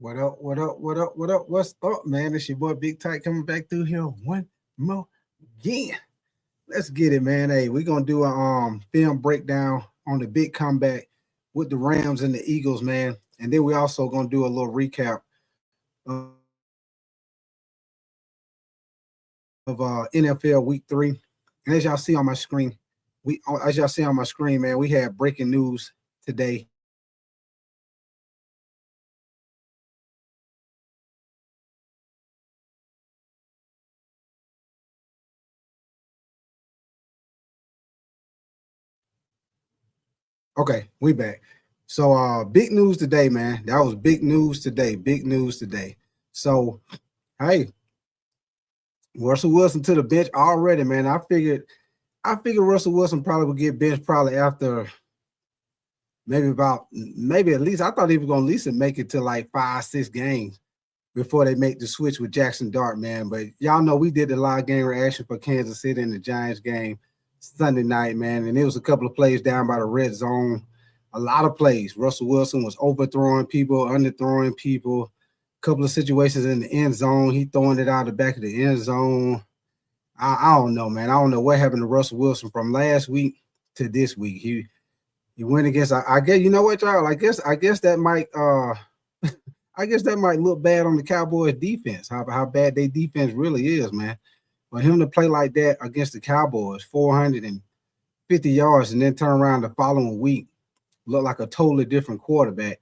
What up? What up? What up? What up? What's up, man? It's your boy Big Tight coming back through here one more again. Let's get it, man. Hey, we're gonna do a film breakdown on the big comeback with the Rams and the Eagles, man. And then we also gonna do a little recap of NFL Week 3. And as y'all see on my screen, man, we had breaking news today. Okay, we back. So big news today, man. That was big news today. Big news today. So hey, Russell Wilson to the bench already, man. I figured Russell Wilson probably would get benched probably after maybe at least I thought he was gonna at least make it to like 5, 6 games before they make the switch with Jackson Dart, man. But y'all know we did the live game reaction for Kansas City in the Giants game Sunday night, man. And it was a couple of plays down by the red zone. A lot of plays. Russell Wilson was overthrowing people, underthrowing people. A couple of situations in the end zone. He throwing it out the back of the end zone. I don't know, man. I don't know what happened to Russell Wilson from last week to this week. He went against. I guess you know what, y'all. I guess that might. I guess that might look bad on the Cowboys defense. How bad their defense really is, man. For him to play like that against the Cowboys, 450 yards, and then turn around the following week, look like a totally different quarterback.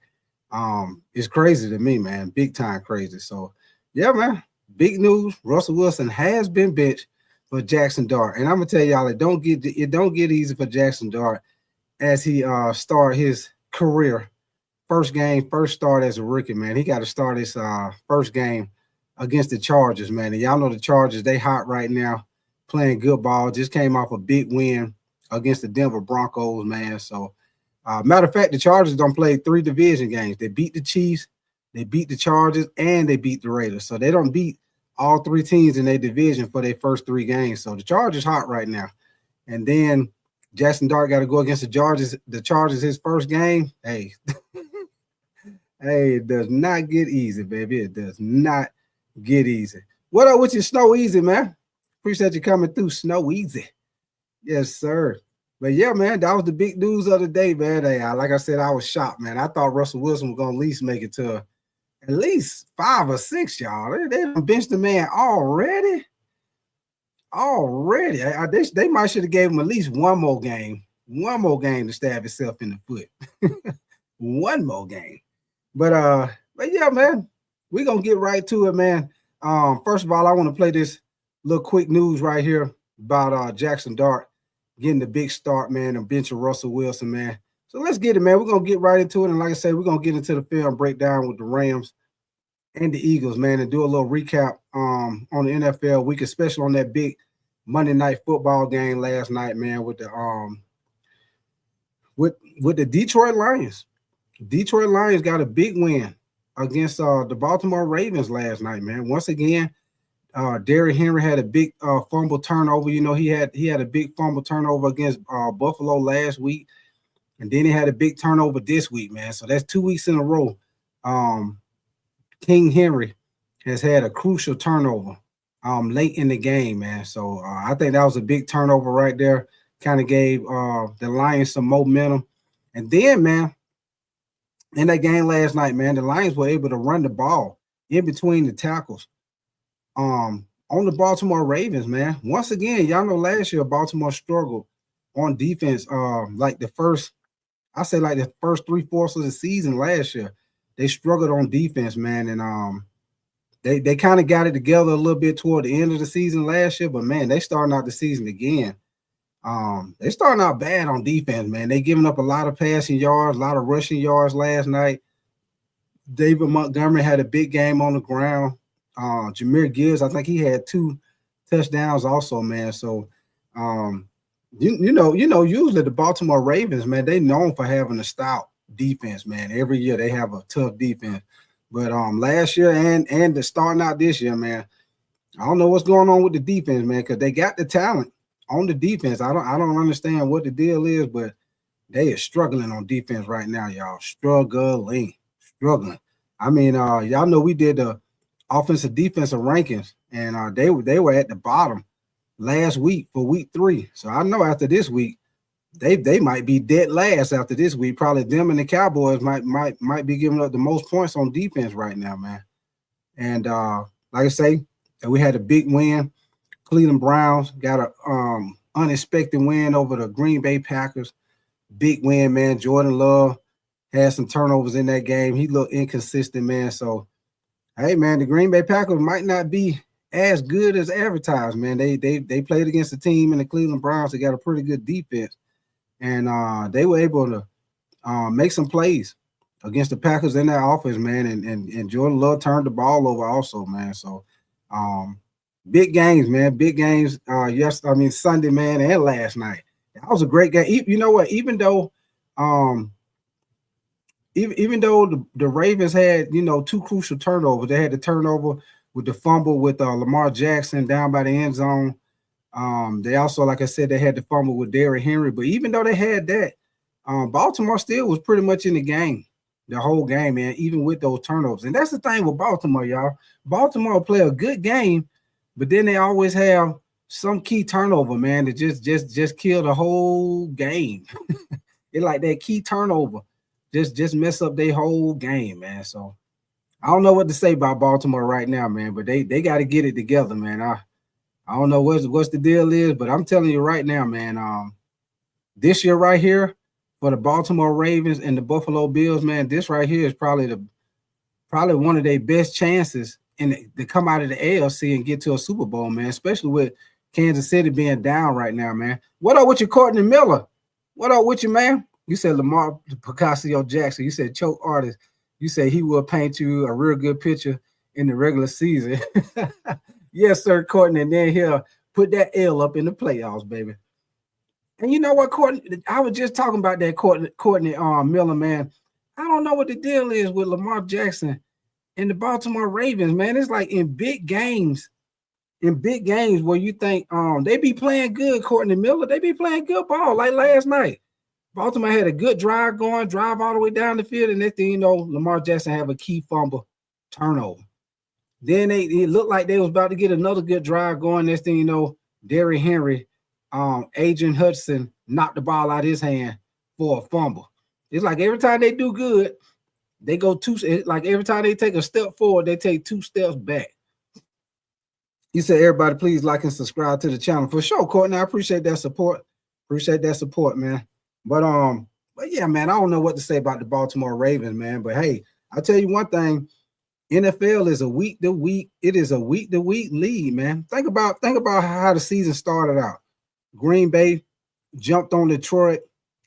It's crazy to me, man. Big time crazy. So, yeah, man. Big news. Russell Wilson has been benched for Jackson Dart, and I'm gonna tell y'all, it don't get easy for Jackson Dart as he start his career. First start as a rookie, man. He got to start his first game against the Chargers, man. And y'all know the Chargers, they hot right now, playing good ball. Just came off a big win against the Denver Broncos, man. So, matter of fact, the Chargers don't play 3 division games. They beat the Chiefs, they beat the Chargers, and they beat the Raiders. So they don't beat all 3 teams in their division for their first 3 games. So the Chargers hot right now. And then Jackson Dart got to go against the Chargers. The Chargers, his first game. Hey, hey, it does not get easy, baby. It does not get easy. What up with you, Snow Easy, man? Appreciate you coming through, Snow Easy. Yes, sir. But yeah, man, that was the big news of the day, man. Hey, like I said, I was shocked, man. I thought Russell Wilson was gonna at least make it to at least 5 or 6, y'all. They done benched the man already. Already. They might should have gave him at least one more game to stab himself in the foot. One more game. But yeah, man, we're gonna get right to it, man. First of all, I want to play this little quick news right here about Jackson Dart getting the big start, man, and bench of Russell Wilson, man. So let's get it, man. We're gonna get right into it. And like I said, we're gonna get into the film breakdown with the Rams and the Eagles, man, and do a little recap on the NFL week, especially on that big Monday night football game last night, man, with the Detroit Lions. Detroit Lions got a big win against the Baltimore Ravens last night, man. Once again, Derrick Henry had a big fumble turnover. You know, he had a big fumble turnover against Buffalo last week, and then he had a big turnover this week, man. So that's 2 weeks in a row. King Henry has had a crucial turnover late in the game, man. So I think that was a big turnover right there. Kind of gave the Lions some momentum. And then, man, in that game last night, man, the Lions were able to run the ball in between the tackles on the Baltimore Ravens, man. Once again, y'all know last year Baltimore struggled on defense. Like the first 3/4 of the season last year, they struggled on defense, man. And they kind of got it together a little bit toward the end of the season last year, but man, they starting out the season again. They starting out bad on defense, man. They giving up a lot of passing yards, a lot of rushing yards last night. David Montgomery had a big game on the ground. Jahmyr Gibbs, I think he had 2 touchdowns also, man. So, you know, usually the Baltimore Ravens, man, they known for having a stout defense, man. Every year they have a tough defense. But last year and the starting out this year, man, I don't know what's going on with the defense, man, because they got the talent on the defense. I don't understand what the deal is, but they are struggling on defense right now, y'all. Struggling. I mean, y'all know we did the offensive defensive rankings, and they were at the bottom last week for week 3. So I know after this week, they might be dead last after this week. Probably them and the Cowboys might be giving up the most points on defense right now, man. And like I say, we had a big win. Cleveland Browns got a unexpected win over the Green Bay Packers. Big win, man. Jordan Love had some turnovers in that game. He looked inconsistent, man. So, hey, man, the Green Bay Packers might not be as good as advertised, man. They played against a team in the Cleveland Browns that got a pretty good defense, and they were able to make some plays against the Packers in that offense, man. And Jordan Love turned the ball over also, man. So, big games, man. Big games. Sunday, man, and last night. That was a great game. You know what? Even though the Ravens had, 2 crucial turnovers. They had the turnover with the fumble with Lamar Jackson down by the end zone. They also, like I said, they had the fumble with Derrick Henry. But even though they had that, Baltimore still was pretty much in the game the whole game, man, even with those turnovers. And that's the thing with Baltimore, y'all. Baltimore play a good game, but then they always have some key turnover, man, that just kill the whole game. It's like that key turnover just mess up their whole game, man. So I don't know what to say about Baltimore right now, man, but they got to get it together, man. I don't know what's the deal is, but I'm telling you right now, man, this year right here for the Baltimore Ravens and the Buffalo Bills, man, this right here is probably one of their best chances to come out of the AFC and get to a Super Bowl, man, especially with Kansas City being down right now, man. What up with you, Courtney Miller? What up with you, man? You said Lamar Picasso Jackson. You said choke artist. You said he will paint you a real good picture in the regular season. Yes, sir, Courtney. And then he'll put that L up in the playoffs, baby. And you know what, Courtney? I was just talking about that Courtney Miller, man. I don't know what the deal is with Lamar Jackson and the Baltimore Ravens, man. It's like in big games where you think they be playing good, Courtney Miller. They be playing good ball like last night. Baltimore had a good drive all the way down the field, and next thing you know, Lamar Jackson have a key fumble turnover. Then it looked like they was about to get another good drive going. Next thing you know, Derrick Henry, Adrian Hudson knocked the ball out of his hand for a fumble. It's like every time they do good, they go like every time they take a step forward, they take 2 steps back. You said, everybody, please like and subscribe to the channel. For sure, Courtney. I appreciate that support. Man. But yeah, man, I don't know what to say about the Baltimore Ravens, man. But hey, I'll tell you one thing. NFL is a week to week. It is a week to week lead, man. Think about how the season started out. Green Bay jumped on Detroit,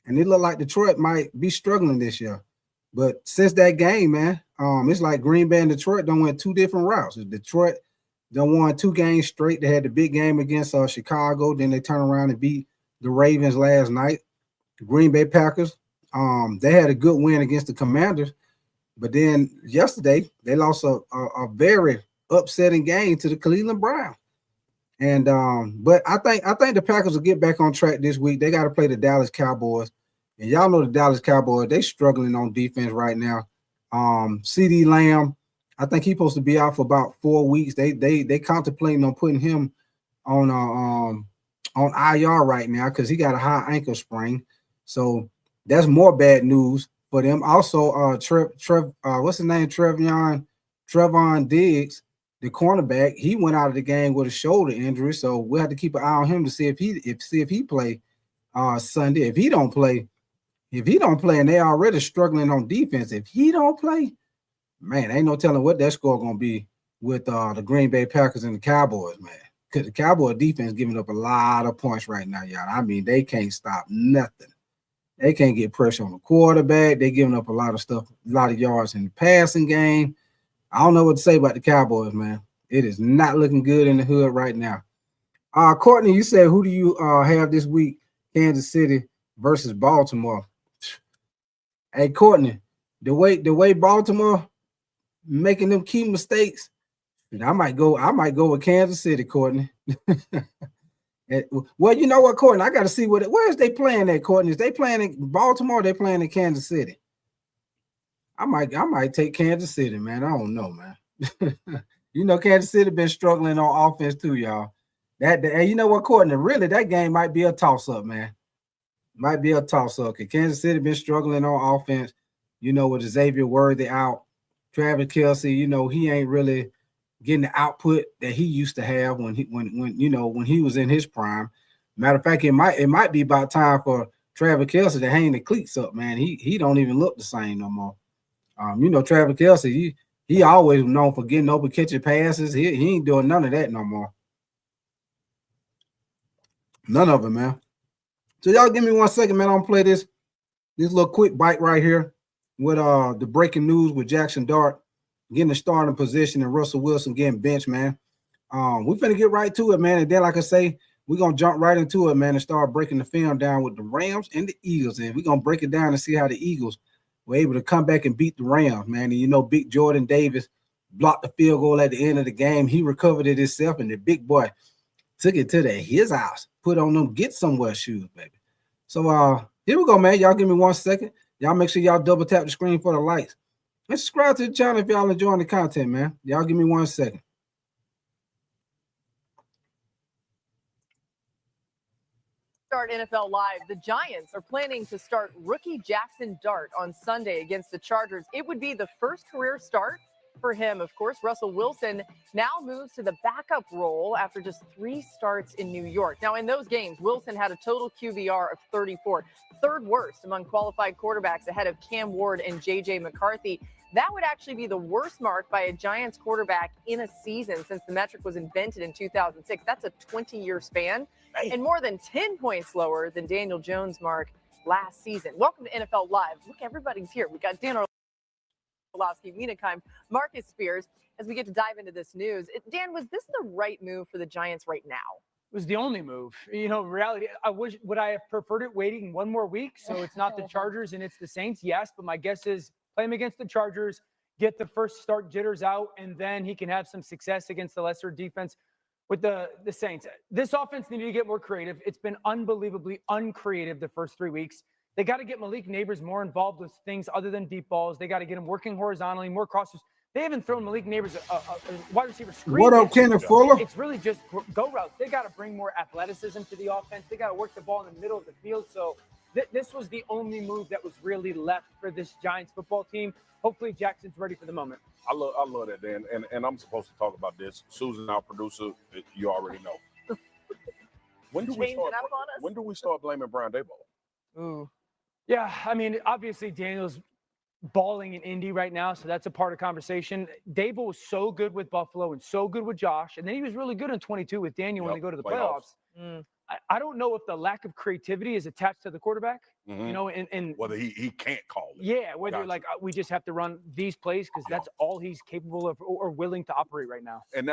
and it looked like Detroit might be struggling this year. But since that game, man, it's like Green Bay and Detroit done went 2 different routes. Detroit done won 2 games straight. They had the big game against Chicago. Then they turned around and beat the Ravens last night. The Green Bay Packers, they had a good win against the Commanders. But then yesterday, they lost a very upsetting game to the Cleveland Browns. And but I think the Packers will get back on track this week. They got to play the Dallas Cowboys. And y'all know the Dallas Cowboys, they struggling on defense right now. CeeDee Lamb, I think he's supposed to be out for about 4 weeks. They contemplating on putting him on IR right now because he got a high ankle sprain. So that's more bad news for them. Also, what's his name? Trevon Diggs, the cornerback, he went out of the game with a shoulder injury. So we'll have to keep an eye on him to see if he play Sunday. If he don't play, and they already struggling on defense, if he don't play, man, ain't no telling what that score gonna be with the Green Bay Packers and the Cowboys, man. Because the Cowboy defense giving up a lot of points right now, y'all. I mean, they can't stop nothing. They can't get pressure on the quarterback. They giving up a lot of stuff, a lot of yards in the passing game. I don't know what to say about the Cowboys, man. It is not looking good in the hood right now. Courtney, you said who do you have this week? Kansas City versus Baltimore. Hey, Courtney, the way Baltimore making them key mistakes, I might go with Kansas City, Courtney. Well, you know what, Courtney? I got to see where is they playing at, Courtney? Is they playing in Baltimore or they playing in Kansas City? I might take Kansas City, man. I don't know, man. You know, Kansas City been struggling on offense too, y'all. And you know what, Courtney? Really, that game might be a toss-up, man. Might be a toss-up. Because Kansas City been struggling on offense, you know, with Xavier Worthy out. Travis Kelce, you know, he ain't really getting the output that he used to have when he was in his prime. Matter of fact, it might be about time for Travis Kelce to hang the cleats up, man. He don't even look the same no more. You know, Travis Kelce, he always known for getting open, catching passes. He ain't doing none of that no more. None of it, man. So y'all give me 1 second, man. I'm gonna play this little quick bite right here with the breaking news with Jackson Dart getting the starting position and Russell Wilson getting benched, man. We're finna get right to it, man. And then, like I say, we're gonna jump right into it, man, and start breaking the film down with the Rams and the Eagles. And we're gonna break it down and see how the Eagles were able to come back and beat the Rams, man. And you know, big Jordan Davis blocked the field goal at the end of the game. He recovered it himself, and the big boy took it to his house, put on them get somewhere shoes, baby. So here we go, man. Y'all give me 1 second. Y'all make sure y'all double tap the screen for the likes. And subscribe to the channel if y'all enjoying the content, man. Y'all give me 1 second. Start NFL Live. The Giants are planning to start rookie Jackson Dart on Sunday against the Chargers. It would be the first career start for him. Of course, Russell Wilson now moves to the backup role after just 3 starts in New York. Now, in those games, Wilson had a total QBR of 34, third worst among qualified quarterbacks ahead of Cam Ward and J.J. McCarthy. That would actually be the worst mark by a Giants quarterback in a season since the metric was invented in 2006. That's a 20-year span and more than 10 points lower than Daniel Jones' mark last season. Welcome to NFL Live. Look, everybody's here. We got Dan Orlovsky, Mina Kimes, Marcus Spears, as we get to dive into this news. Dan, was this the right move for the Giants right now? It was the only move. You know, in reality, would I have preferred it waiting 1 more week so it's not the Chargers and it's the Saints? Yes, but my guess is play him against the Chargers, get the first start jitters out, and then he can have some success against the lesser defense with the Saints. This offense needed to get more creative. It's been unbelievably uncreative the first 3 weeks. They got to get Malik Neighbors more involved with things other than deep balls. They got to get him working horizontally, more crosses. They haven't thrown Malik Neighbors a wide receiver screen. What up, Kenneth Fuller? It's really just go routes. They got to bring more athleticism to the offense. They got to work the ball in the middle of the field. So this was the only move that was really left for this Giants football team. Hopefully Jackson's ready for the moment. I love that, Dan. And I'm supposed to talk about this. Susan, our producer, you already know. When do we start blaming Brian Daboll? Ooh. Yeah, I mean, obviously Daniel's balling in Indy right now, so that's a part of conversation. Daboll was so good with Buffalo and so good with Josh, and then he was really good in 22 with Daniel when they go to the playoffs. I don't know if the lack of creativity is attached to the quarterback, you know, and whether he can't call it. Yeah, whether like we just have to run these plays because that's all he's capable of or willing to operate right now. And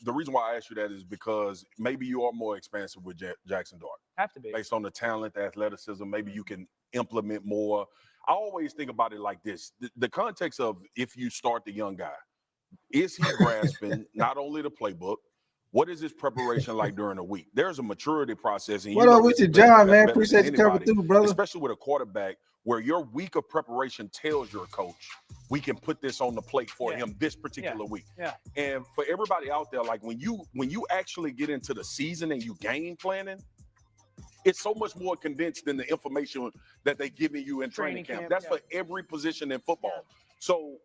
the reason why I asked you that is because maybe you are more expansive with Jackson Dart. Have to be. Based on the talent, the athleticism, maybe you can implement more. I always think about it like this. The context of if you start the young guy, is he grasping not only the playbook, what is his preparation like during the week? There's a maturity process. And what up with you, John, man? Appreciate you coming through, brother. Especially with a quarterback where your week of preparation tells your coach, we can put this on the plate for him this particular week. Yeah. And for everybody out there, like when you actually get into the season and you game planning, it's so much more condensed than the information that they're giving you in training camp. That's for every position in football. So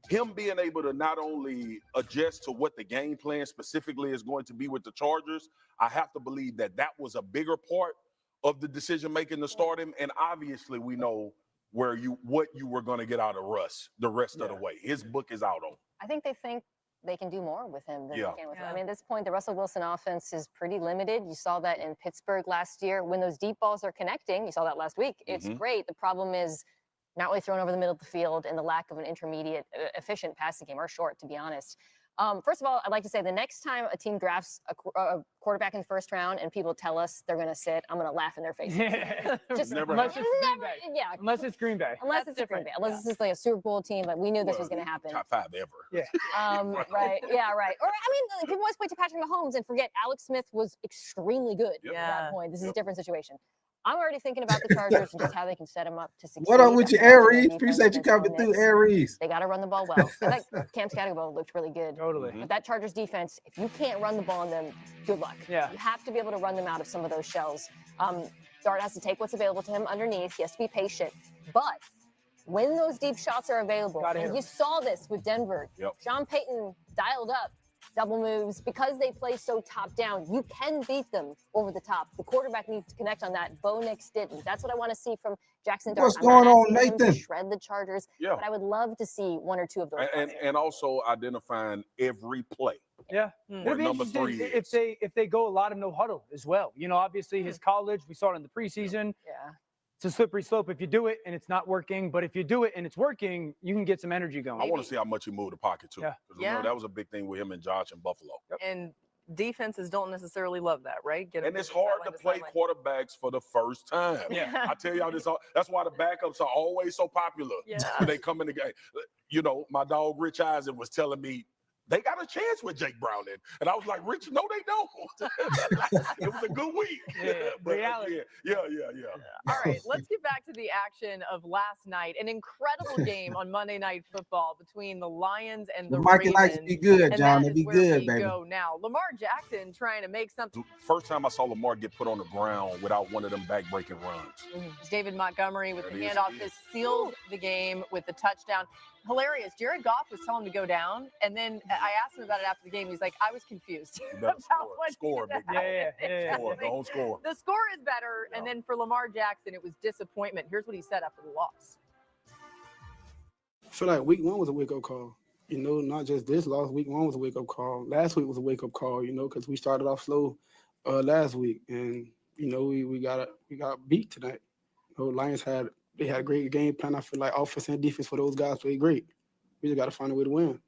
him being able to not only adjust to what the game plan specifically is going to be with the Chargers, I have to believe that was a bigger part of the decision-making to start him. And obviously we know what you were going to get out of Russ the rest of the way. His book is out on. I think they think they can do more with him than they can with him. I mean, at this point, the Russell Wilson offense is pretty limited. You saw that in Pittsburgh last year. When those deep balls are connecting, you saw that last week, it's great. The problem is not really thrown over the middle of the field and the lack of an intermediate, efficient passing game, or short, to be honest. First of all, I'd like to say the next time a team drafts a quarterback in the first round and people tell us they're going to sit, I'm going to laugh in their face. Unless it's Green Bay. Yeah. Unless it's Green Bay. Unless it's Green Bay. Unless it's like a Super Bowl team, but we knew this was going to happen. Top 5 ever. Yeah. Right. Yeah, right. Or, I mean, people always point to Patrick Mahomes and forget Alex Smith was extremely good at that point. This is a different situation. I'm already thinking about the Chargers and just how they can set them up to succeed. What up with you, Aries? Appreciate you coming through, Aries. They got to run the ball well. I think Cam Scatterbo looked really good. Totally. But that Chargers defense, if you can't run the ball on them, good luck. Yeah. You have to be able to run them out of some of those shells. Dart has to take what's available to him underneath. He has to be patient. But when those deep shots are available, and you saw this with Denver, Sean Payton dialed up double moves because they play so top down. You can beat them over the top. The quarterback needs to connect on that. Bo Nix didn't. That's what I want to see from Jackson Dart. What's going on, Nathan? To shred the Chargers, but I would love to see one or two of those. And also identifying every play. Yeah, where number 3 if they go a lot of no huddle as well. You know, obviously his college, we saw it in the preseason. Yeah. It's a slippery slope if you do it and it's not working, but if you do it and it's working, you can get some energy going. I want to see how much he moved the pocket too. Yeah. You know, that was a big thing with him and Josh in Buffalo. And defenses don't necessarily love that, right? And it's hard to play quarterbacks for the first time. Yeah. I tell y'all this, that's why the backups are always so popular when they come in the game. You know, my dog Rich Eisen was telling me, they got a chance with Jake Browning. And I was like, Rich, no, they don't. It was a good week. Reality. Yeah. All right, let's get back to the action of last night. An incredible game on Monday Night Football between the Lions and the Mikey Ravens. likes to be good, John. It'd be good, baby. Go now. Lamar Jackson trying to make something. First time I saw Lamar get put on the ground without one of them back-breaking runs. David Montgomery with the handoff just sealed the game with the touchdown. Hilarious. Jared Goff was telling him to go down, and then I asked him about it after the game. He's like, I was confused. Score, big yeah. Don't score. The score is better, and then for Lamar Jackson, it was disappointment. Here's what he said after the loss. I feel like week 1 was a wake-up call. You know, not just this loss. Week 1 was a wake-up call. Last week was a wake-up call, you know, because we started off slow last week. And, you know, we got beat tonight. You know, Lions had a great game plan. I feel like offense and defense for those guys played great. We just got to find a way to win.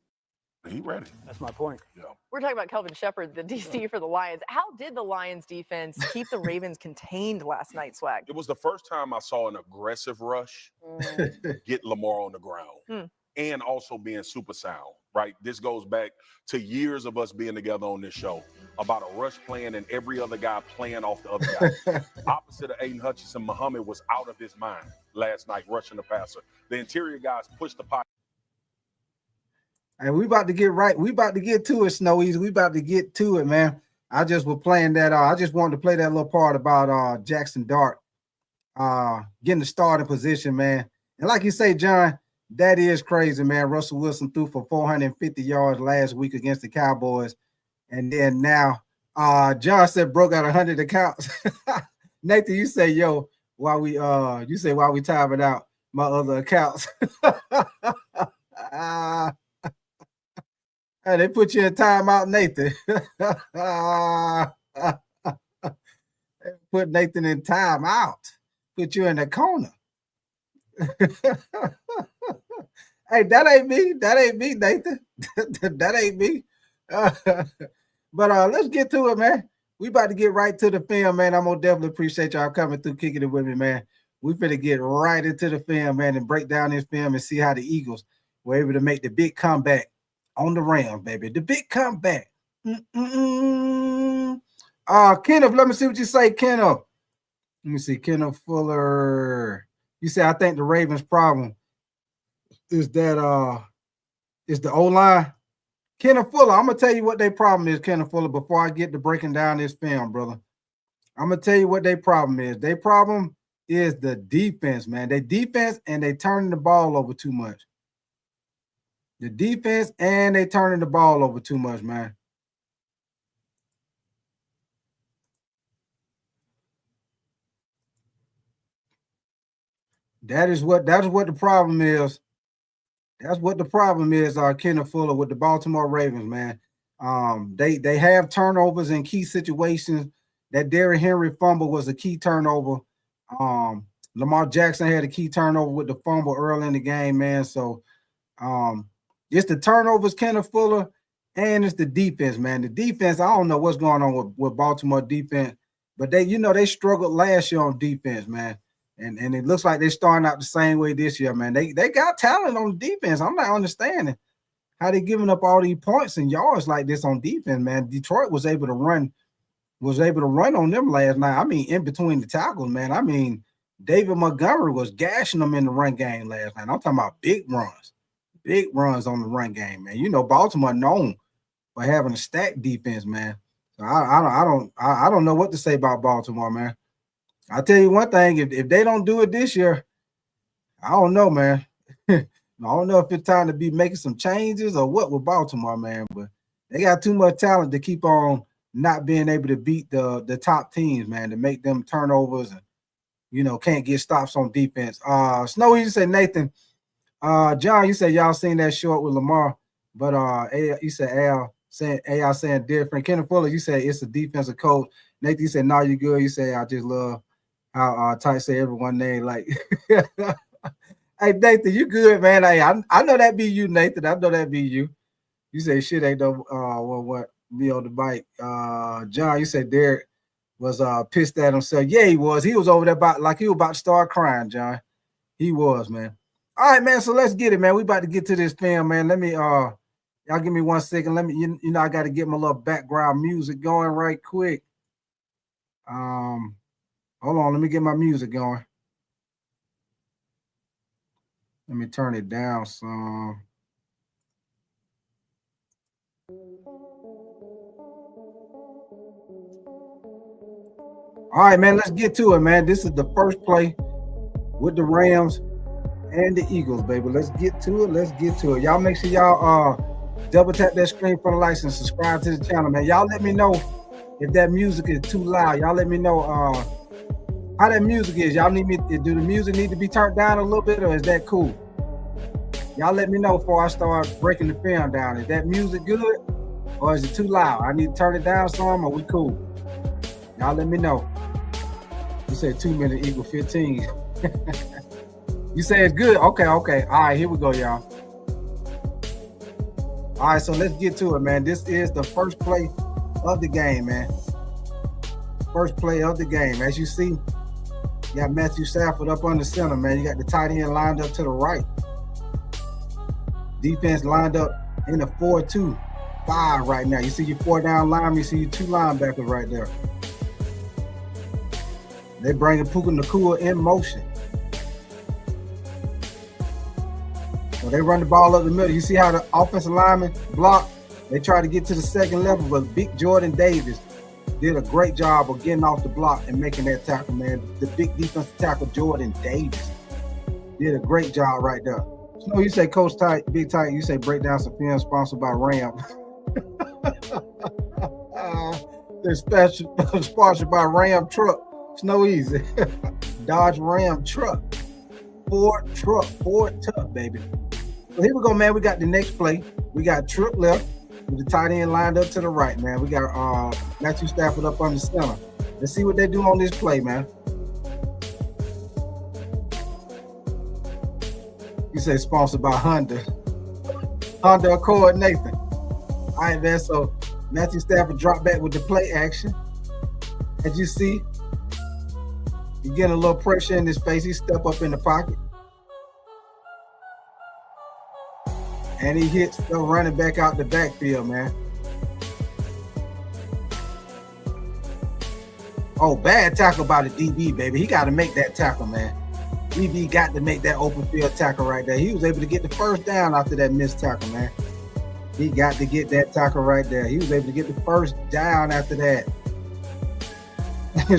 He ready. That's my point. Yeah. We're talking about Kelvin Shepard, the DC for the Lions. How did the Lions defense keep the Ravens contained last night, Swag? It was the first time I saw an aggressive rush get Lamar on the ground and also being super sound, right? This goes back to years of us being together on this show about a rush plan and every other guy playing off the other guy. Opposite of Aiden Hutchinson, Muhammad was out of his mind last night rushing the passer. The interior guys pushed the pocket. And we about to get right. We about to get to it, Snowies. We about to get to it, man. I just was playing that. I just wanted to play that little part about Jackson Dart getting the starting position, man. And like you say, John, that is crazy, man. Russell Wilson threw for 450 yards last week against the Cowboys. And then now, John said broke out 100 accounts. Nathan, you say, yo, while we time it out, my other accounts. Hey, they put you in timeout, Nathan. Put Nathan in timeout. Put you in the corner. Hey, that ain't me. That ain't me, Nathan. That ain't me. But let's get to it, man. We about to get right to the film, man. I'm gonna definitely appreciate y'all coming through, kicking it with me, man. We finna get right into the film, man, and break down this film and see how the Eagles were able to make the big comeback on the Rams, baby. The big comeback. Kenneth, let me see what you say, Kenneth. Let me see, Kenneth Fuller. You say, I think the Ravens' problem is that is the O-line. Kenneth Fuller, I'm going to tell you what their problem is, Kenneth Fuller, before I get to breaking down this film, brother. I'm going to tell you what their problem is. Their problem is the defense, man. They defense and they turning the ball over too much. The defense and they turning the ball over too much, man. That is what the problem is. That's what the problem is, Kenneth Fuller, with the Baltimore Ravens, man. They have turnovers in key situations. That Derrick Henry fumble was a key turnover. Lamar Jackson had a key turnover with the fumble early in the game, man. So it's the turnovers, Kenneth Fuller, and it's the defense, man. The defense, I don't know what's going on with Baltimore defense, but they struggled last year on defense, man. And it looks like they're starting out the same way this year, man. They got talent on defense. I'm not understanding how they giving up all these points and yards like this on defense, man. Detroit was able to run was able to run on them last night. I mean, in between the tackles, man. I mean, David Montgomery was gashing them in the run game last night. I'm talking about big runs on the run game, man. You know, Baltimore known for having a stacked defense, man. So I don't know what to say about Baltimore, man. I'll tell you one thing, if they don't do it this year, I don't know, man. I don't know if it's time to be making some changes or what with Baltimore, man, but they got too much talent to keep on not being able to beat the top teams, man, to make them turnovers and, you know, can't get stops on defense. Snowy, you said Nathan. John, you said y'all seen that short with Lamar, but you said AI saying different. Kenneth Fuller, you said it's a defensive coach. Nathan, you said, no, you good. You say, I just love how Ty say everyone name. Like, hey, Nathan, you good, man. Hey, I know that be you, Nathan. I know that be you. You say shit ain't no what be on the bike. John, you said Derek was pissed at himself. Yeah, he was. He was over there he was about to start crying, John. He was, man. All right, man. So let's get it, man. We about to get to this film, man. Let me y'all give me 1 second. Let me, you know, I got to get my little background music going right quick. Hold on, let me get my music going. Let me turn it down some. All right, man, let's get to it, man. This is the first play with the Rams and the Eagles, baby. Let's get to it. Let's get to it. Y'all make sure y'all double tap that screen for the likes and subscribe to the channel, man. Y'all let me know if that music is too loud. Y'all let me know how that music is. Y'all need me, do the music need to be turned down a little bit, or is that cool? Y'all let me know before I start breaking the film down. Is that music good, or is it too loud? I need to turn it down some, or we cool? Y'all let me know. You said 2 minutes equal 15. You say it's good? Okay. All right, here we go, y'all. All right, so let's get to it, man. This is the first play of the game, man. First play of the game. As you see, you got Matthew Stafford up on the center, man. You got the tight end lined up to the right. Defense lined up in a 4-2-5 right now. You see your 4 down linemen, you see your 2 linebackers right there. They bringing Puka Nacua in motion. So they run the ball up the middle. You see how the offensive linemen block? They try to get to the second level, but big Jordan Davis did a great job of getting off the block and making that tackle, man. The big defensive tackle, Jordan Davis, did a great job right there. So you say Coach Tight, Big Tight, you say break down some film sponsored by Ram. They're sponsored by Ram Truck. It's no easy. Dodge Ram Truck. Ford Truck, baby. So here we go, man. We got the next play. We got Tripp left with the tight end lined up to the right, man. We got Matthew Stafford up on the center. Let's see what they do on this play, man. You say sponsored by Honda Accord, Nathan. All right, man. So Matthew Stafford dropped back with the play action. As you see, he getting a little pressure in his face. He step up in the pocket. And he hits the running back out the backfield, man. Oh, bad tackle by the DB, baby. He got to make that tackle, man. DB got to make that open field tackle right there. He was able to get the first down after that missed tackle, man. He got to get that tackle right there. He was able to get the first down after that.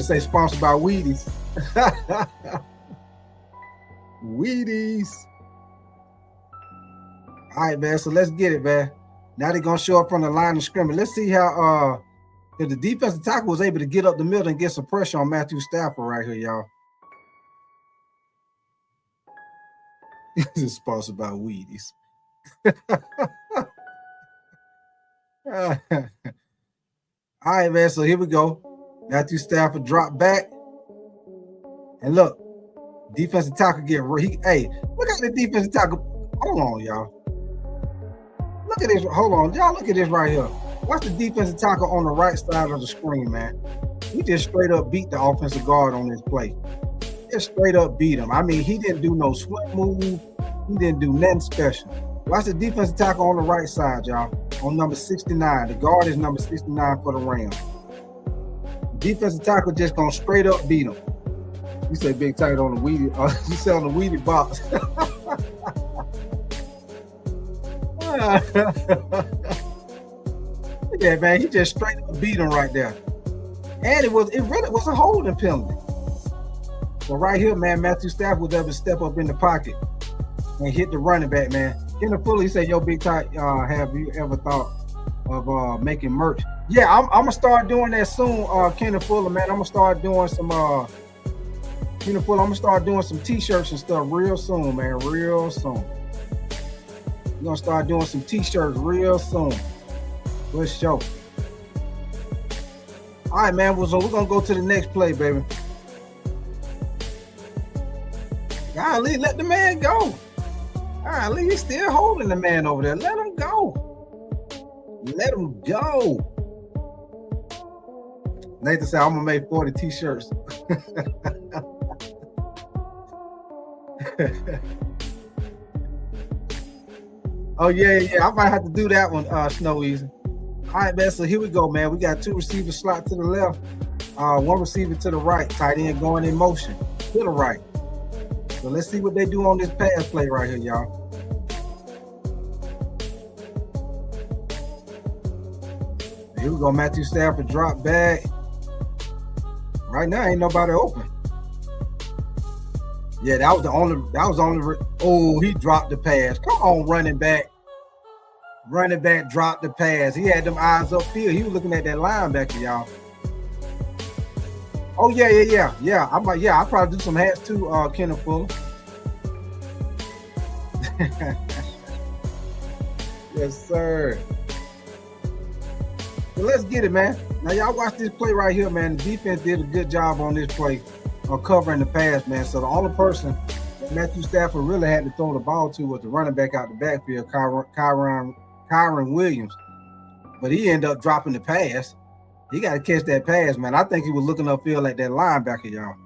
Say sponsored by Wheaties. Wheaties. All right, man. So let's get it, man. Now they're gonna show up from the line of scrimmage. Let's see how if the defensive tackle was able to get up the middle and get some pressure on Matthew Stafford right here, y'all. This is sponsored by Wheaties. All right, man. So here we go. Matthew Stafford drop back. And look, defensive tackle get hey, look at the defensive tackle. Hold on, y'all. Look at this. Hold on. Y'all look at this right here. Watch the defensive tackle on the right side of the screen, man. He just straight up beat the offensive guard on this play. Just straight up beat him. I mean, he didn't do no swim move. He didn't do nothing special. Watch the defensive tackle on the right side, y'all. On number 69. The guard is number 69 for the Rams. Defensive tackle just gonna straight up beat him. You say big tight on the weedy. You say on the weedy box. Yeah, man, he just straight up beat him right there. And it really was a holding penalty. So right here, man, Matthew Stafford was able to step up in the pocket and hit the running back, man. Kenneth Fuller, he said, yo, big tight, have you ever thought of making merch? Yeah, I'm gonna start doing that soon, Kenneth Fuller, man. I'm gonna start doing some Kenneth Fuller, I'm gonna start doing some t-shirts and stuff real soon, man. Real soon. We're gonna start doing some t-shirts real soon. For sure. All right, man. So we're gonna go to the next play, baby. Golly, let the man go. Golly, he's still holding the man over there. Let him go. Let him go. Nathan said, I'm gonna make 40 t-shirts. Oh, yeah. I might have to do that one, Snow Easy. All right, man. So here we go, man. We got 2 receivers slot to the left, 1 receiver to the right. Tight end going in motion to the right. So let's see what they do on this pass play right here, y'all. Here we go. Matthew Stafford drop back. Right now, ain't nobody open. Yeah, that was only. Oh, he dropped the pass. Come on, running back. Running back dropped the pass. He had them eyes upfield. He was looking at that linebacker, y'all. Oh, yeah. I'll probably do some hats too, Kenneth Fuller. Yes, sir. So let's get it, man. Now, y'all watch this play right here, man. The defense did a good job on this play of covering the pass, man. So the only person that Matthew Stafford really had to throw the ball to was the running back out the backfield, Kyren Williams. But he ended up dropping the pass. He got to catch that pass, man. I think he was looking upfield at that linebacker, y'all.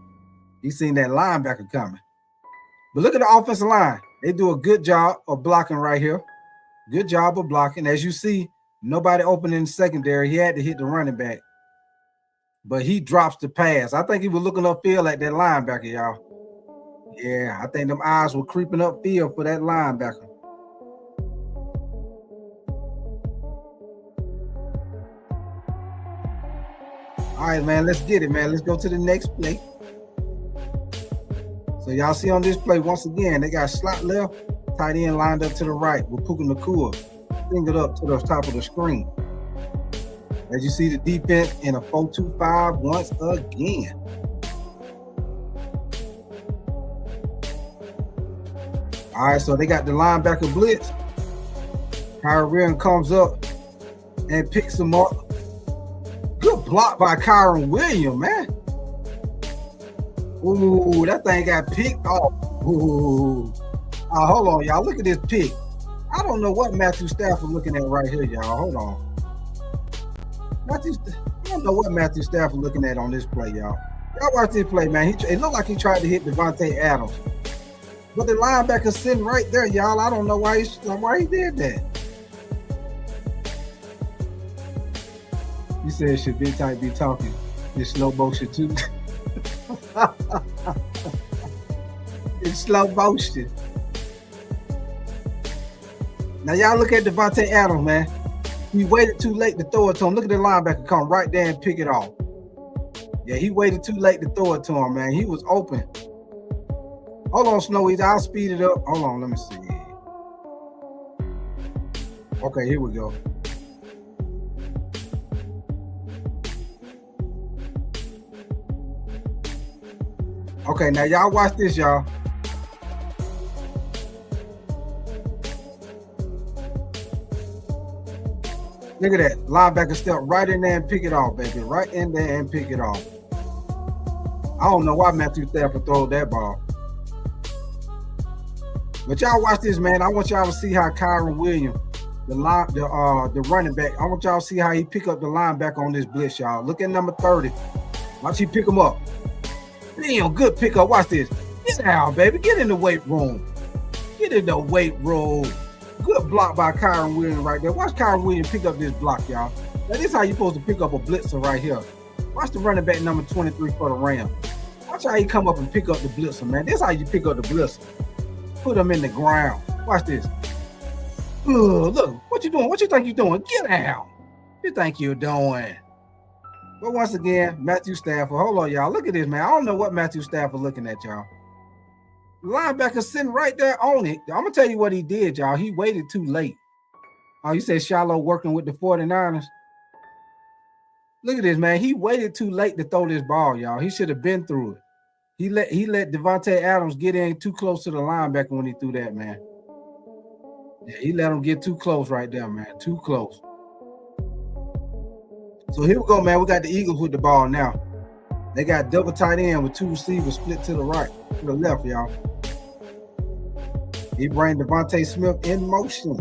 He seen that linebacker coming. But look at the offensive line. They do a good job of blocking right here. Good job of blocking. As you see, nobody open in the secondary. He had to hit the running back. But he drops the pass. I think he was looking upfield at that linebacker, y'all. Yeah, I think them eyes were creeping upfield for that linebacker. All right, man, let's get it, man. Let's go to the next play. So y'all see on this play, once again, they got slot left, tight end lined up to the right with Puka Nacua fingered up to the top of the screen. As you see the defense in a 4-2-5 once again. All right, so they got the linebacker blitz. Kyren Williams comes up and picks him up. Good block by Kyren Williams, man. Ooh, that thing got picked off. Ooh. Hold on, y'all. Look at this pick. I don't know what Matthew Stafford looking at right here, y'all. Hold on. I don't know what Matthew Stafford looking at on this play, y'all. Y'all watch this play, man. It looked like he tried to hit Devontae Adams. But the linebacker's sitting right there, y'all. I don't know why he did that. You said should Big Tight be talking. It's slow motion too. It's slow motion. Now y'all look at Devontae Adams, man. He waited too late to throw it to him. Look at the linebacker come right there and pick it off. Yeah, he waited too late to throw it to him, man. He was open. Hold on, Snowy. I'll speed it up. Hold on, let me see. Okay, here we go. Okay, now y'all watch this, y'all. Look at that. Linebacker step right in there and pick it off, baby. Right in there and pick it off. I don't know why Matthew Stafford threw that ball. But y'all watch this, man. I want y'all to see how Kyren Williams, the running back, I want y'all to see how he pick up the linebacker on this blitz, y'all. Look at number 30. Watch he pick him up. Damn, good pickup. Watch this. Get down, baby. Get in the weight room. Get in the weight room. Good block by Kyren Williams right there. Watch Kyren Williams pick up this block, y'all. Now, this is how you're supposed to pick up a blitzer right here. Watch the running back number 23 for the Rams. Watch how he come up and pick up the blitzer, man. This is how you pick up the blitzer. Put him in the ground. Watch this. Look, what you doing? What you think you're doing? Get out. What you think you're doing? But once again, Matthew Stafford. Hold on, y'all. Look at this, man. I don't know what Matthew Stafford looking at, y'all. Linebacker sitting right there on it. I'm going to tell you what he did, y'all. He waited too late. Oh, you said Shiloh working with the 49ers? Look at this, man. He waited too late to throw this ball, y'all. He should have been through it. He let Devontae Adams get in too close to the linebacker when he threw that, man. Yeah, he let him get too close right there, man. Too close. So here we go, man. We got the Eagles with the ball now. They got double tight end with 2 receivers split to the right, to the left, y'all. He bring Devontae Smith in motion.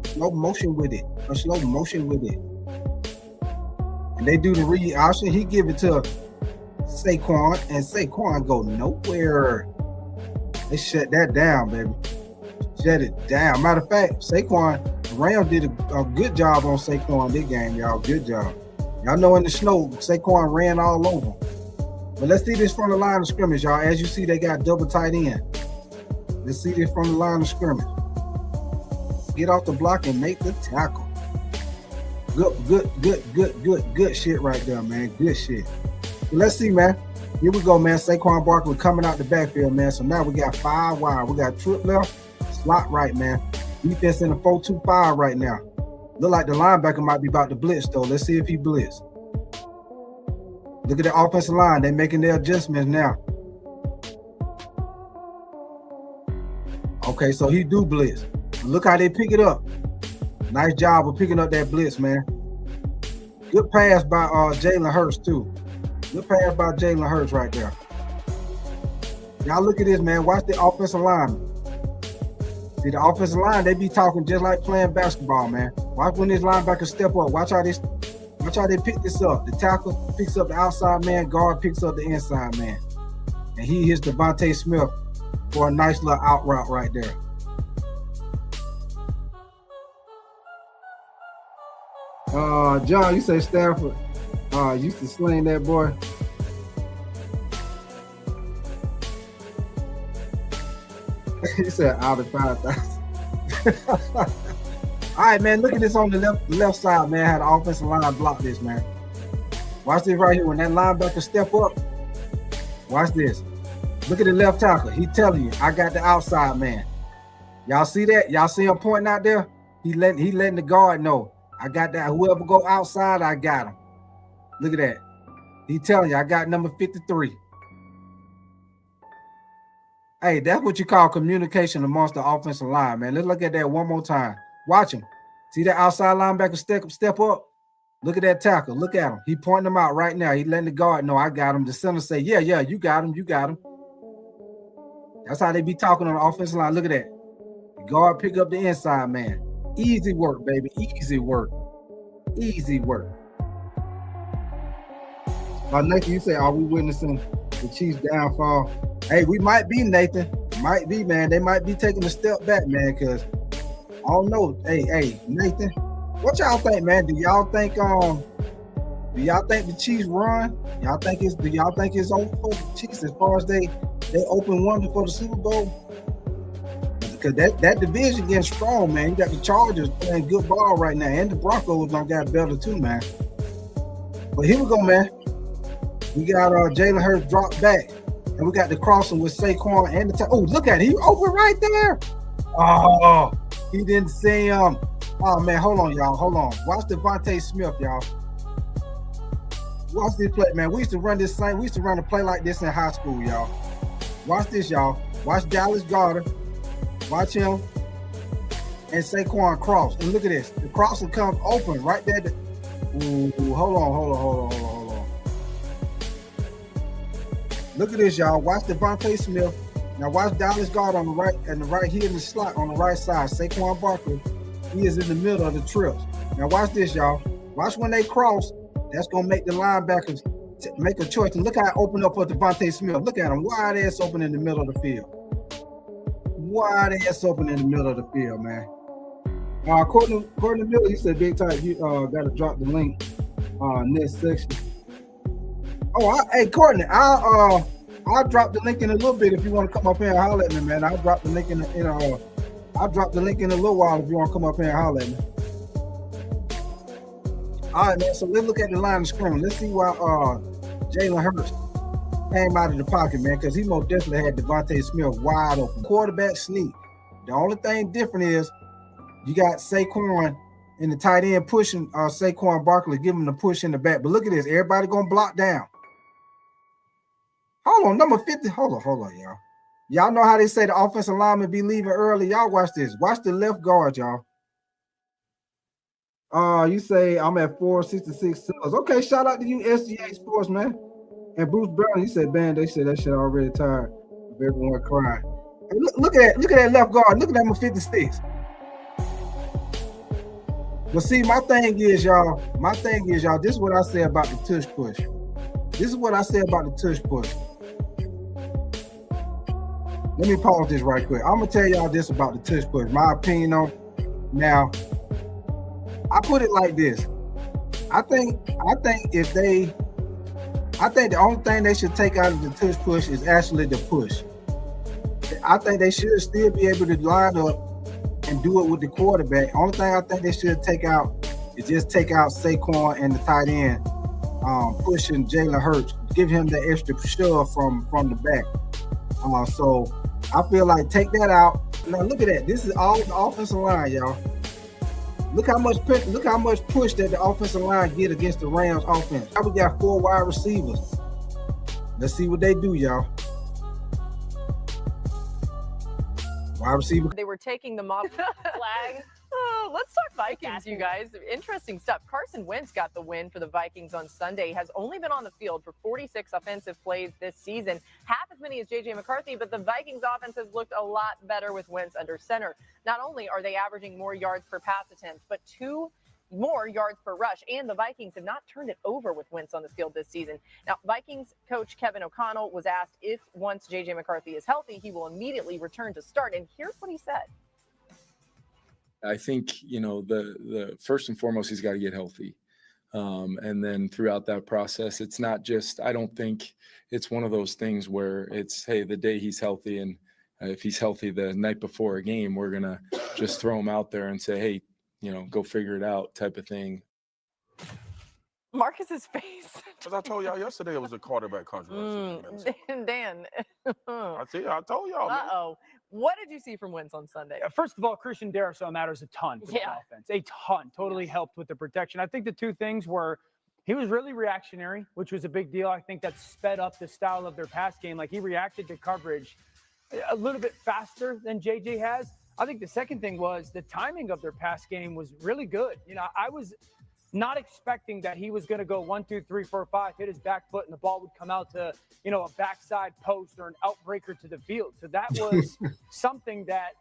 Slow motion with it. A slow motion with it. And they do the read option. He give it to Saquon, and Saquon go nowhere. They shut that down, baby. Shut it down. Matter of fact, Saquon, the Rams did a good job on Saquon this game, y'all. Good job. Y'all know in the snow, Saquon ran all over. But let's see this from the line of scrimmage, y'all. As you see, they got double tight end. Let's see this from the line of scrimmage. Get off the block and make the tackle. Good shit right there, man. Good shit. But let's see, man. Here we go, man. Saquon Barkley coming out the backfield, man. So now we got 5 wide. We got trip left, slot right, man. Defense in a 4-2-5 right now. Look like the linebacker might be about to blitz, though. Let's see if he blitz. Look at the offensive line. They're making their adjustments now. Okay, so he do blitz. Look how they pick it up. Nice job of picking up that blitz, man. Good pass by Jalen Hurts, too. Good pass by Jalen Hurts right there. Y'all look at this, man. Watch the offensive line. See, the offensive line, they be talking just like playing basketball, man. Watch when this linebacker step up. Watch how they pick this up. The tackle picks up the outside man. Guard picks up the inside man. And he hits Devontae Smith for a nice little out route right there. John, you say Stafford used to sling that boy. He said out of 5,000. All right, man. Look at this on the left side, man. How the offensive line block this, man. Watch this right here. When that linebacker step up, watch this. Look at the left tackle. He telling you, I got the outside man. Y'all see that? Y'all see him pointing out there? He letting the guard know. I got that. Whoever go outside, I got him. Look at that. He telling you, I got number 53. Hey, that's what you call communication amongst the offensive line, man. Let's look at that one more time. Watch him. See that outside linebacker step up? Look at that tackle. Look at him. He pointing him out right now. He letting the guard know, I got him. The center say, yeah, you got him. You got him. That's how they be talking on the offensive line. Look at that. The guard pick up the inside man. Easy work, baby. Easy work. Easy work. Nathan, you say, are we witnessing the Chiefs' downfall? Hey, we might be, Nathan. Might be, man. They might be taking a step back, man, because I don't know. Hey, Nathan, what y'all think, man? Do y'all think the Chiefs run? Do y'all think it's over for the Chiefs as far as they open one before the Super Bowl? Because that division getting strong, man. You got the Chargers playing good ball right now, and the Broncos don't got better too, man. But here we go, man. We got Jalen Hurts drop back, and we got the crossing with Saquon and the look at it. He open right there. Oh, he didn't see him. Oh man, hold on, y'all. Hold on. Watch Devontae Smith, y'all. Watch this play, man. We used to run a play like this in high school, y'all. Watch this, y'all. Watch Dallas Goedert. Watch him and Saquon cross. And look at this. The crossing comes open right there. Ooh, hold on. Look at this, y'all. Watch Devontae Smith. Now watch Dallas Goedert on the right, and the right here in the slot on the right side. Saquon Barkley, he is in the middle of the trips. Now watch this, y'all. Watch when they cross. That's gonna make the linebackers make a choice. And look how it opened up for Devontae Smith. Look at him, wide ass open in the middle of the field. Wide ass open in the middle of the field, man. Courtney Miller, he said, big time, you got to drop the link next section. Hey, Courtney, I'll drop the link in a little bit if you want to come up here and holler at me, man. I'll drop the link I'll drop the link in a little while if you want to come up here and holler at me. All right, man. So let's look at the line of scrimmage. Let's see why Jalen Hurts came out of the pocket, man, because he most definitely had Devontae Smith wide open. Quarterback sneak. The only thing different is you got Saquon in the tight end pushing Saquon Barkley, giving him the push in the back. But look at this. Everybody going to block down. Hold on, number 50. Hold on, y'all. Y'all know how they say the offensive linemen be leaving early. Y'all watch this. Watch the left guard, y'all. You say I'm at 466 sales. Okay, shout out to you, SGA Sports, man. And Bruce Brown, he said, man, they said that shit already tired of everyone crying. Hey, look at that left guard. Look at number 56. But see, my thing is, y'all, this is what I say about the tush push. Let me pause this right quick. I'm gonna tell y'all this about the tush push. My opinion on now. I put it like this. I think the only thing they should take out of the tush push is actually the push. I think they should still be able to line up and do it with the quarterback. Only thing I think they should take out is just take out Saquon and the tight end, pushing Jalen Hurts, give him the extra shove from the back. So I feel like take that out. Now look at that. This is all the offensive line, y'all. Look how much push that the offensive line get against the Rams offense. Now we got 4 wide receivers. Let's see what they do, y'all. Wide receiver. They were taking them off flag. Oh, let's talk Vikings, you guys. Interesting stuff. Carson Wentz got the win for the Vikings on Sunday. Has only been on the field for 46 offensive plays this season. Half as many as J.J. McCarthy, but the Vikings offense has looked a lot better with Wentz under center. Not only are they averaging more yards per pass attempt, but 2 more yards per rush. And the Vikings have not turned it over with Wentz on the field this season. Now, Vikings coach Kevin O'Connell was asked if once J.J. McCarthy is healthy, he will immediately return to start. And here's what he said. I think, the first and foremost, he's got to get healthy. And then throughout that process, it's not just, I don't think it's one of those things where it's, hey, the day he's healthy, and if he's healthy the night before a game, we're going to just throw him out there and say, hey, go figure it out type of thing. Marcus's face. Because I told y'all yesterday it was a quarterback controversy. Dan. I told y'all. Uh-oh. What did you see from Wentz on Sunday? First of all, Christian Darrisaw matters a ton for the offense. A ton. Totally helped with the protection. I think the two things were he was really reactionary, which was a big deal. I think that sped up the style of their pass game. Like, he reacted to coverage a little bit faster than JJ has. I think the second thing was the timing of their pass game was really good. I was not expecting that he was going to go 1, 2, 3, 4, 5, hit his back foot, and the ball would come out to, a backside post or an outbreaker to the field. So that was something that,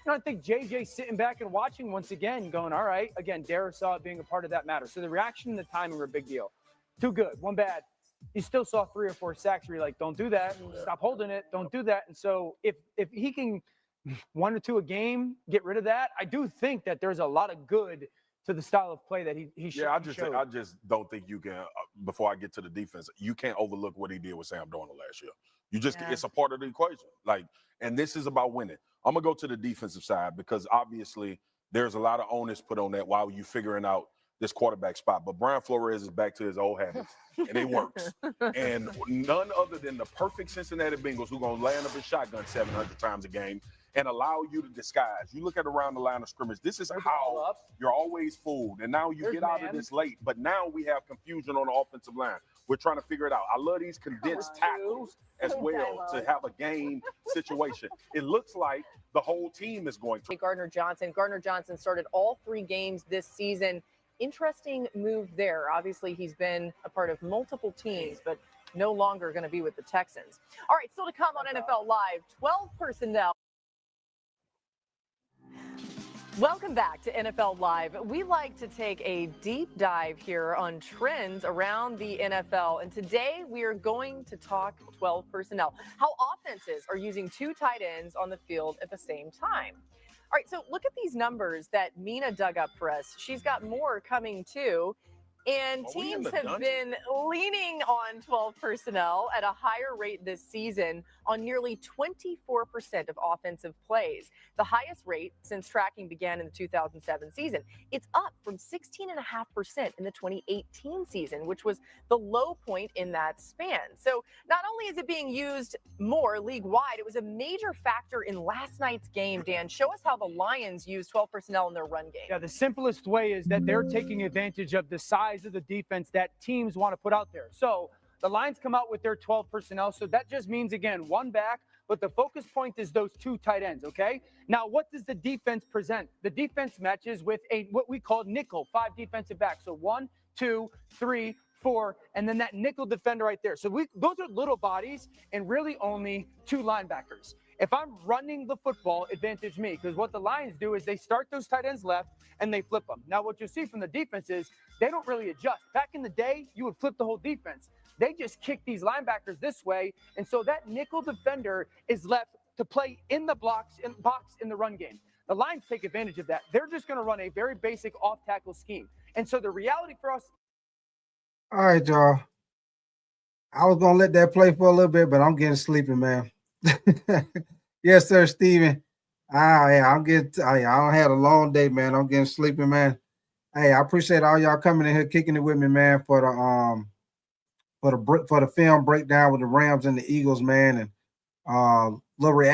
I think JJ sitting back and watching once again, going, all right, again, Darrisaw being a part of that matter. So the reaction and the timing were a big deal. 2 good, 1 bad. You still saw 3 or 4 sacks where you're like, don't do that. Stop holding it. Don't do that. And so if he can 1 or 2 a game, get rid of that, I do think that there's a lot of good to the style of play that he showed. I just don't think you can, before I get to the defense, you can't overlook what he did with Sam Darnold last year. It's a part of the equation. And this is about winning. I'm going to go to the defensive side because obviously there's a lot of onus put on that while you figuring out this quarterback spot. But Brian Flores is back to his old habits, and it works. And none other than the perfect Cincinnati Bengals who are going to land up in shotgun 700 times a game and allow you to disguise. You look at around the line of scrimmage. This is how you're always fooled. And now you get out of this late. But now we have confusion on the offensive line. We're trying to figure it out. I love these condensed tackles as well to have a game situation. It looks like the whole team is going to. Gardner Johnson. Gardner Johnson started all 3 games this season. Interesting move there. Obviously, he's been a part of multiple teams, but no longer going to be with the Texans. All right, still to come on NFL Live, 12 personnel. Welcome back to NFL Live. We like to take a deep dive here on trends around the NFL. And today we are going to talk 12 personnel, how offenses are using 2 tight ends on the field at the same time. All right, so look at these numbers that Mina dug up for us. She's got more coming too. And Are we in teams the have dungeon? been leaning on 12 personnel at a higher rate this season on nearly 24% of offensive plays, the highest rate since tracking began in the 2007 season. It's up from 16.5% in the 2018 season, which was the low point in that span. So not only is it being used more league-wide, it was a major factor in last night's game. Dan, show us how the Lions used 12 personnel in their run game. Yeah, the simplest way is that they're taking advantage of the size of the defense that teams want to put out there. So the Lions come out with their 12 personnel. So that just means, again, one back, but the focus point is those two tight ends, okay? Now, what does the defense present? The defense matches with what we call nickel, 5 defensive backs. So 1, 2, 3, 4, and then that nickel defender right there. So those are little bodies and really only 2 linebackers. If I'm running the football, advantage me, because what the Lions do is they start those tight ends left and they flip them. Now, what you'll see from the defense is they don't really adjust. Back in the day, you would flip the whole defense. They just kick these linebackers this way, and so that nickel defender is left to play in the box in the run game. The Lions take advantage of that. They're just going to run a very basic off-tackle scheme. And so the reality for us. All right, y'all. I was going to let that play for a little bit, but I'm getting sleepy, man. Yes, sir, Steven. I don't had a long day, man. I'm getting sleepy, man. Hey, I appreciate all y'all coming in here, kicking it with me, man, for the film breakdown with the Rams and the Eagles, man, and little reaction